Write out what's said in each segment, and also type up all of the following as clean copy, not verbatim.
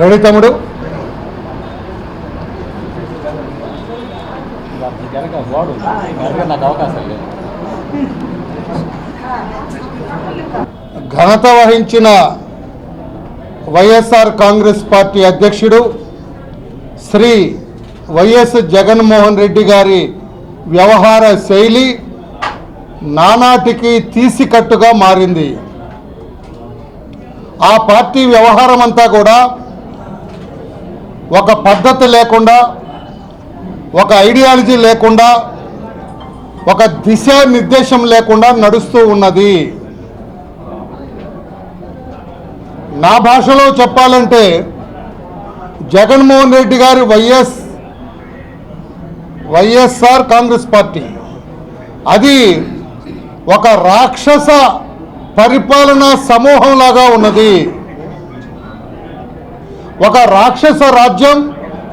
Ready తమ్ముడు. ఘనత వహించిన వైఎస్ఆర్ కాంగ్రెస్ పార్టీ అధ్యక్షుడు శ్రీ వైఎస్ జగన్మోహన్ రెడ్డి గారి వ్యవహార శైలి నానాటికి తీసికట్టుగా మారింది. ఆ పార్టీ వ్యవహారం అంతా కూడా ఒక పద్ధతి లేకుండా, ఒక ఐడియాలజీ లేకుండా, ఒక దిశానిర్దేశం లేకుండా నడుస్తూ ఉన్నది. నా భాషలో చెప్పాలంటే జగన్మోహన్ రెడ్డి గారి వైఎస్ఆర్ కాంగ్రెస్ పార్టీ అది ఒక రాక్షస పరిపాలనా సమూహంలాగా ఉన్నది. ఒక రాక్షస రాజ్యం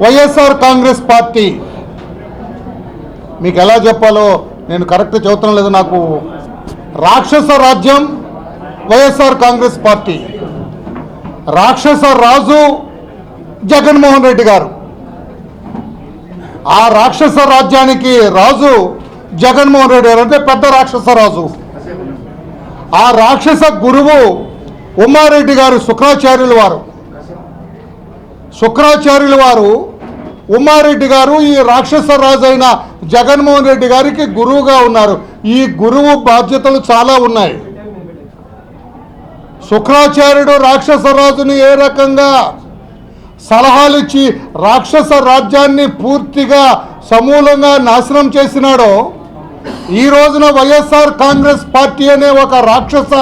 వైఎస్ఆర్ కాంగ్రెస్ పార్టీ. మీకు ఎలా చెప్పాలో నేను కరెక్ట్ చెబుతాను లేదు, నాకు రాక్షస రాజ్యం వైఎస్ఆర్ కాంగ్రెస్ పార్టీ. రాక్షస రాజు జగన్మోహన్ రెడ్డి గారు. ఆ రాక్షస రాజ్యానికి రాజు జగన్మోహన్ రెడ్డి గారు, అంటే పెద్ద రాక్షస రాజు. ఆ రాక్షస గురువు ఉమారెడ్డి గారు, శుక్రాచార్యుల వారు ఉమారెడ్డి గారు ఈ రాక్షస రాజు అయిన జగన్మోహన్ రెడ్డి గారికి గురువుగా ఉన్నారు. ఈ గురువు బాధ్యతలు చాలా ఉన్నాయి. శుక్రాచార్యుడు రాక్షస రాజుని ఏ రకంగా సలహాలు ఇచ్చి రాక్షస రాజ్యాన్ని పూర్తిగా సమూలంగా నాశనం చేసినాడో, ఈ రోజున వైఎస్ఆర్ కాంగ్రెస్ పార్టీ అనే ఒక రాక్షస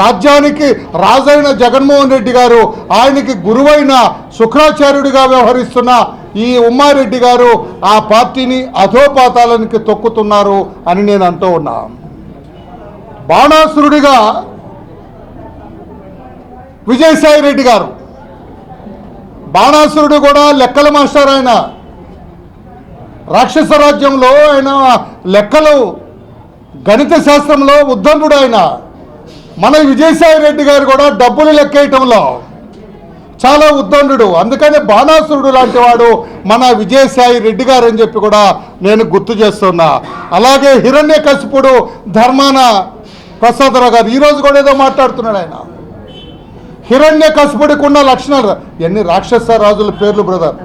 రాజ్యానికి రాజైన జగన్మోహన్ రెడ్డి గారు, ఆయనకి గురువైన శుక్రాచార్యుడిగా వ్యవహరిస్తున్న ఈ ఉమ్మారెడ్డి గారు ఆ పార్టీని అధోపాతాలనికి తొక్కుతున్నారు అని నేను అంటూ ఉన్నా. బాణాసురుడిగా విజయసాయి రెడ్డి గారు, బాణాసురుడు కూడా లెక్కల మాస్టర్. ఆయన రాక్షస రాజ్యంలో ఆయన లెక్కలు గణిత శాస్త్రంలో ఉద్దండుడు. ఆయన మన విజయసాయి రెడ్డి గారు కూడా డబ్బులు లెక్కేయటంలో చాలా ఉద్దండు. అందుకని బాణాసురుడు లాంటి వాడు మన విజయసాయి రెడ్డి గారు అని చెప్పి కూడా నేను గుర్తు చేస్తున్నా. అలాగే హిరణ్యకశిపుడు ధర్మాన ప్రసాదరావు గారు ఈరోజు కూడా ఏదో మాట్లాడుతున్నాడు. ఆయన హిరణ్యకశిపుడికి ఉన్న లక్షణాలు, ఎన్ని రాక్షస రాజుల పేర్లు బ్రదర్.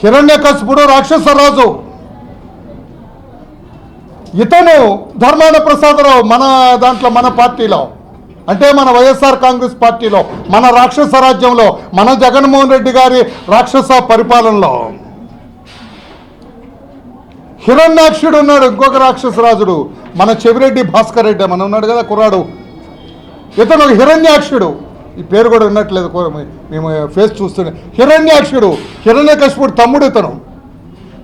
హిరణ్యకశిపుడు రాక్షస రాజు. ఇతను ధర్మాన ప్రసాదరావు మన దాంట్లో, మన పార్టీలో, అంటే మన వైఎస్ఆర్ కాంగ్రెస్ పార్టీలో, మన రాక్షస రాజ్యంలో, మన జగన్మోహన్ రెడ్డి గారి రాక్షస పరిపాలనలో. హిరణ్యాక్షుడు ఉన్నాడు, ఇంకొక రాక్షస రాజుడు, మన చెవిరెడ్డి భాస్కర్ రెడ్డి మన ఉన్నాడు కదా కుర్రాడు. ఇతను హిరణ్యాక్షుడు. ఈ పేరు కూడా విన్నట్లేదు మేము ఫేస్ చూస్తూనే. హిరణ్యాక్షుడు, హిరణ్యకశిపుడు తమ్ముడు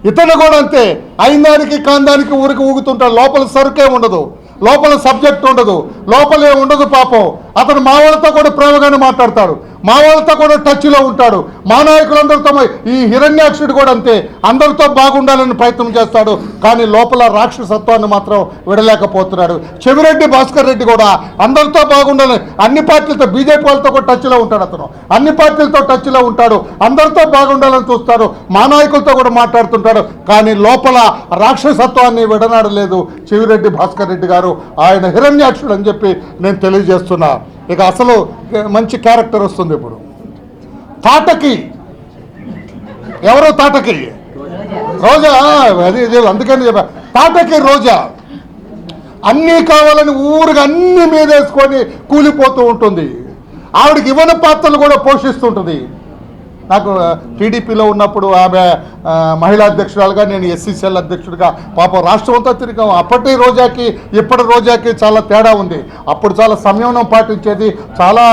ఇతను కూడా అంతే. అయినదానికి కాందానికి ఊరికి ఊగుతుంటాడు. లోపల సరుకే ఉండదు, లోపల సబ్జెక్ట్ ఉండదు, లోపలే ఉండదు పాపం. అతను మా వాళ్ళతో కూడా ప్రేమగానే మాట్లాడతాడు, మా వాళ్ళతో కూడా టచ్లో ఉంటాడు. మా నాయకులందరితో. ఈ హిరణ్యాక్షుడు కూడా అంతే, అందరితో బాగుండాలని ప్రయత్నం చేస్తాడు, కానీ లోపల రాక్షసత్వాన్ని మాత్రం విడలేకపోతున్నాడు. చెవిరెడ్డి భాస్కర్ రెడ్డి కూడా అందరితో బాగుండాలని, అన్ని పార్టీలతో, బీజేపీ వాళ్ళతో కూడా టచ్లో ఉంటాడు. అతను అన్ని పార్టీలతో టచ్లో ఉంటాడు, అందరితో బాగుండాలని చూస్తాడు, మా నాయకులతో కూడా మాట్లాడుతుంటాడు, కానీ లోపల రాక్షసత్వాన్ని విడనాడలేదు చెవిరెడ్డి భాస్కర్ రెడ్డి గారు. ఆయన హిరణ్యాక్షుడు అని చెప్పి నేను తెలియజేస్తున్నా. ఇక అసలు మంచి క్యారెక్టర్ వస్తుంది ఇప్పుడు. తాటకి ఎవరో, తాటకి రోజా, అది అందుకని చెప్పా. తాటకి రోజా అన్నీ కావాలని ఊరుగా అన్ని మీద వేసుకొని కూలిపోతూ ఉంటుంది. ఆవిడకి ఇవ్వని పాత్రలు కూడా పోషిస్తుంటుంది. నాకు టీడీపీలో ఉన్నప్పుడు ఆమె మహిళా అధ్యక్షురాలుగా, నేను ఎస్సీసీఎల్ అధ్యక్షుడిగా పాపం రాష్ట్రం అంతా తిరిగాం. అప్పటి రోజాకి ఇప్పటి రోజాకి చాలా తేడా ఉంది. అప్పుడు చాలా సంయమనం పాటించేది, చాలా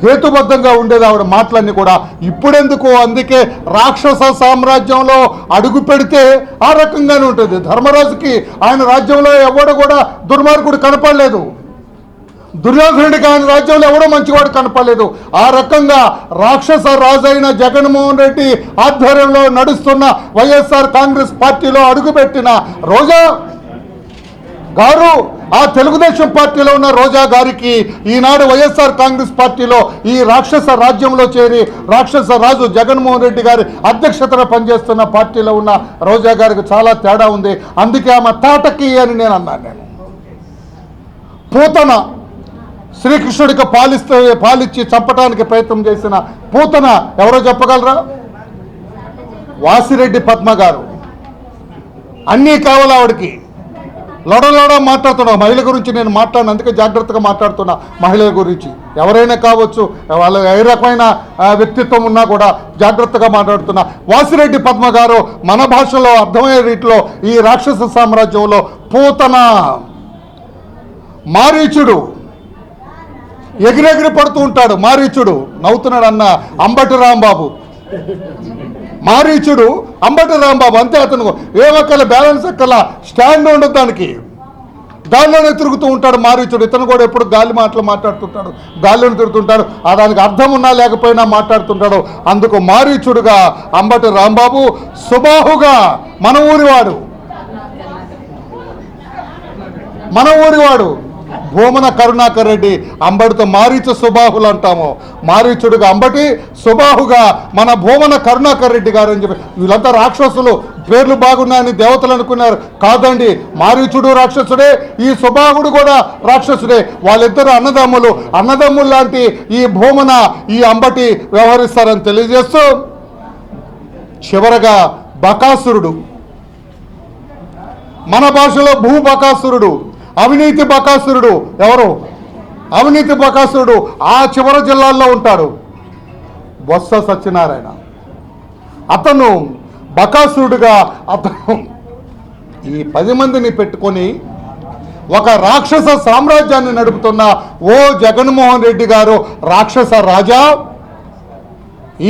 హేతుబద్ధంగా ఉండేది ఆవిడ మాటలన్నీ కూడా. ఇప్పుడెందుకు, అందుకే రాక్షస సామ్రాజ్యంలో అడుగు పెడితే ఆ రకంగానే ఉంటుంది. ధర్మరాజుకి ఆయన రాజ్యంలో ఎవడు కూడా దుర్మార్గుడు కనపడలేదు, దుర్యోధనుడికి ఆయన రాజ్యంలో ఎవడో మంచివాడు కనపడలేదు. ఆ రకంగా రాక్షస రాజైన జగన్మోహన్ రెడ్డి ఆధ్వర్యంలో నడుస్తున్న వైఎస్ఆర్ కాంగ్రెస్ పార్టీలో అడుగుపెట్టిన రోజా గారు ఆ తెలుగుదేశం పార్టీలో ఉన్న రోజా గారికి ఈనాడు వైఎస్ఆర్ కాంగ్రెస్ పార్టీలో ఈ రాక్షస రాజ్యంలో చేరి రాక్షస రాజు జగన్మోహన్ రెడ్డి గారి అధ్యక్షతన పనిచేస్తున్న పార్టీలో ఉన్న రోజా గారికి చాలా తేడా ఉంది. అందుకే ఆమె తాటకి అని నేను అన్నాను. పూతన శ్రీకృష్ణుడికి పాలిచ్చి చంపడానికి ప్రయత్నం చేసిన పూతన ఎవరో చెప్పగలరా? వాసిరెడ్డి పద్మ గారు. అన్నీ కావాలి ఆవిడకి. లొడలోడ మాట్లాడుతున్నా. మహిళల గురించి నేను మాట్లాడిన, అందుకే జాగ్రత్తగా మాట్లాడుతున్నా. మహిళల గురించి ఎవరైనా కావచ్చు, వాళ్ళ ఏ రకమైన వ్యక్తిత్వం ఉన్నా కూడా జాగ్రత్తగా మాట్లాడుతున్నా. వాసిరెడ్డి పద్మ గారు మన భాషలో అర్థమయ్యే రీతిలో ఈ రాక్షస సామ్రాజ్యంలో పూతన, మారీచుడు, ఎగిరెగిరి పడుతూ ఉంటాడు. మారీచుడు నవ్వుతున్నాడు అన్న అంబటి రాంబాబు. మారీచుడు అంబటి రాంబాబు అంతే. అతను ఏమక్కల బ్యాలెన్స్ ఎక్కల, స్టాండ్ ఉండదు దానికి, గాల్లోనే తిరుగుతూ ఉంటాడు మారీచుడు. ఇతను కూడా ఎప్పుడు గాలి మాటలు మాట్లాడుతుంటాడు, గాల్లోనే తిరుగుతుంటాడు. దానికి అర్థం ఉన్నా లేకపోయినా మాట్లాడుతుంటాడు. అందుకు మారీచుడుగా అంబటి రాంబాబు, సుబాహుగా మన ఊరివాడు భూమన కరుణాకర్ రెడ్డి. అంబటితో మారీచు సుబాహులు అంటాము. మారీచుడుగా అంబటి, సుబాహుగా మన భూమన కరుణాకర్ రెడ్డి గారు అని చెప్పి. వీళ్ళంతా రాక్షసులు, పేర్లు బాగున్నాయని దేవతలు అనుకున్నారు. కాదండి, మారీచుడు రాక్షసుడే, ఈ సుబాహుడు కూడా రాక్షసుడే. వాళ్ళిద్దరు అన్నదమ్ములు లాంటి ఈ భూమన, ఈ అంబటి వ్యవహరిస్తారని తెలియజేస్తూ, చివరగా బకాసురుడు, మన భాషలో భూబకాసురుడు, అవినీతి బకాసురుడు. ఎవరు? అవినీతి బకాసురుడు ఆ చివరి జిల్లాల్లో ఉంటాడు. బొత్స సత్యనారాయణ. అతను బకాసురుడుగా అతను ఈ 10 మందిని పెట్టుకొని ఒక రాక్షస సామ్రాజ్యాన్ని నడుపుతున్న ఓ జగన్మోహన్ రెడ్డి గారు, రాక్షస రాజా,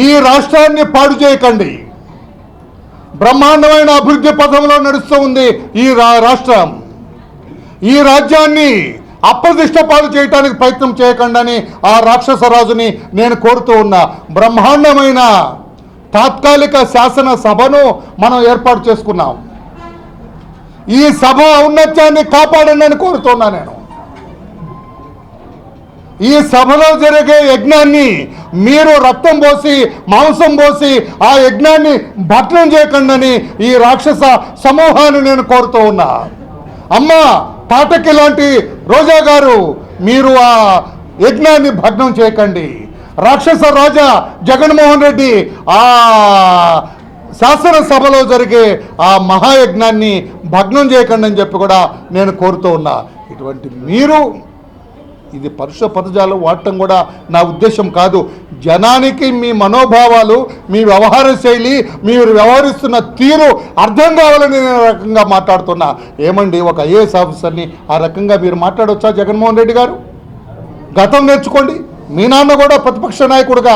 ఈ రాష్ట్రాన్ని పాడు చేయకండి. బ్రహ్మాండమైన అభివృద్ధి పథంలో నడుస్తూ ఉంది ఈ రాష్ట్రం. ఈ రాజ్యాన్ని అప్రతిష్ట పాలు చేయడానికి ప్రయత్నం చేయకండి ఆ రాక్షస రాజుని నేను కోరుతూ ఉన్నా. బ్రహ్మాండమైన తాత్కాలిక శాసన సభను మనం ఏర్పాటు చేసుకున్నాం. ఈ సభ ఔన్నత్యాన్ని కాపాడండి అని కోరుతున్నా నేను. ఈ సభలో జరిగే యజ్ఞాన్ని మీరు రక్తం పోసి మాంసం పోసి ఆ యజ్ఞాన్ని భగ్నం చేయకండి ఈ రాక్షస సమూహాన్ని నేను కోరుతూ ఉన్నా. అమ్మ తాటకి లాంటి రోజా గారు, మీరు ఆ యజ్ఞాన్ని భగ్నం చేయకండి. రాక్షస రాజా జగన్మోహన్ రెడ్డి ఆ శాసనసభలో జరిగే ఆ మహాయజ్ఞాన్ని భగ్నం చేయకండి అని చెప్పి కూడా నేను కోరుతూ ఉన్నా. ఇటువంటి మీరు ఇది పరుష పదజాలం వాడటం కూడా నా ఉద్దేశం కాదు. జనానికి మీ మనోభావాలు, మీ వ్యవహార శైలి, మీరు వ్యవహరిస్తున్న తీరు అర్థం కావాలని నేను రకంగా మాట్లాడుతున్నా. ఏమండి, ఒక ఐఏఎస్ ఆఫీసర్ని ఆ రకంగా మీరు మాట్లాడవచ్చా జగన్మోహన్ రెడ్డి గారు? గతం నేర్చుకోండి. మీ నాన్న కూడా ప్రతిపక్ష నాయకుడిగా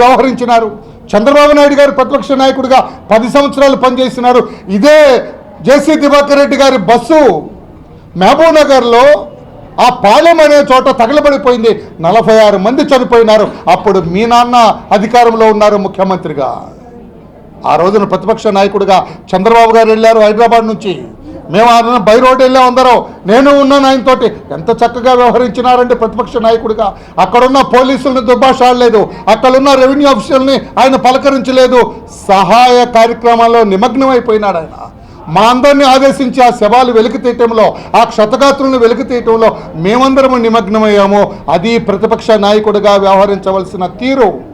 వ్యవహరించినారు. చంద్రబాబు నాయుడు గారు ప్రతిపక్ష నాయకుడిగా 10 సంవత్సరాలు పనిచేసినారు. ఇదే జేసీ దివాకర్ రెడ్డి గారి బస్సు మహబూబ్ నగర్లో ఆ పాలెం అనే చోట తగలబడిపోయింది. 46 మంది చనిపోయినారు. అప్పుడు మీ నాన్న అధికారంలో ఉన్నారు ముఖ్యమంత్రిగా. ఆ రోజున ప్రతిపక్ష నాయకుడిగా చంద్రబాబు గారు వెళ్ళారు హైదరాబాద్ నుంచి. మేము ఆ బై రోడ్ వెళ్ళాం అందరం. నేను ఉన్నాను ఆయనతోటి. ఎంత చక్కగా వ్యవహరించినారంటే ప్రతిపక్ష నాయకుడిగా. అక్కడున్న పోలీసులను దుర్భాషాడలేదు, అక్కడున్న రెవెన్యూ ఆఫీసర్ని ఆయన పలకరించలేదు. సహాయ కార్యక్రమాల్లో నిమగ్నమైపోయినాడు ఆయన. మా అందరినీ ఆదేశించి ఆ శవాలు వెలికి తీయటంలో, ఆ క్షతగాత్రులను వెలికి తీయటంలో మేమందరము నిమగ్నమయ్యాము. అది ప్రతిపక్ష నాయకుడిగా వ్యవహరించవలసిన తీరు.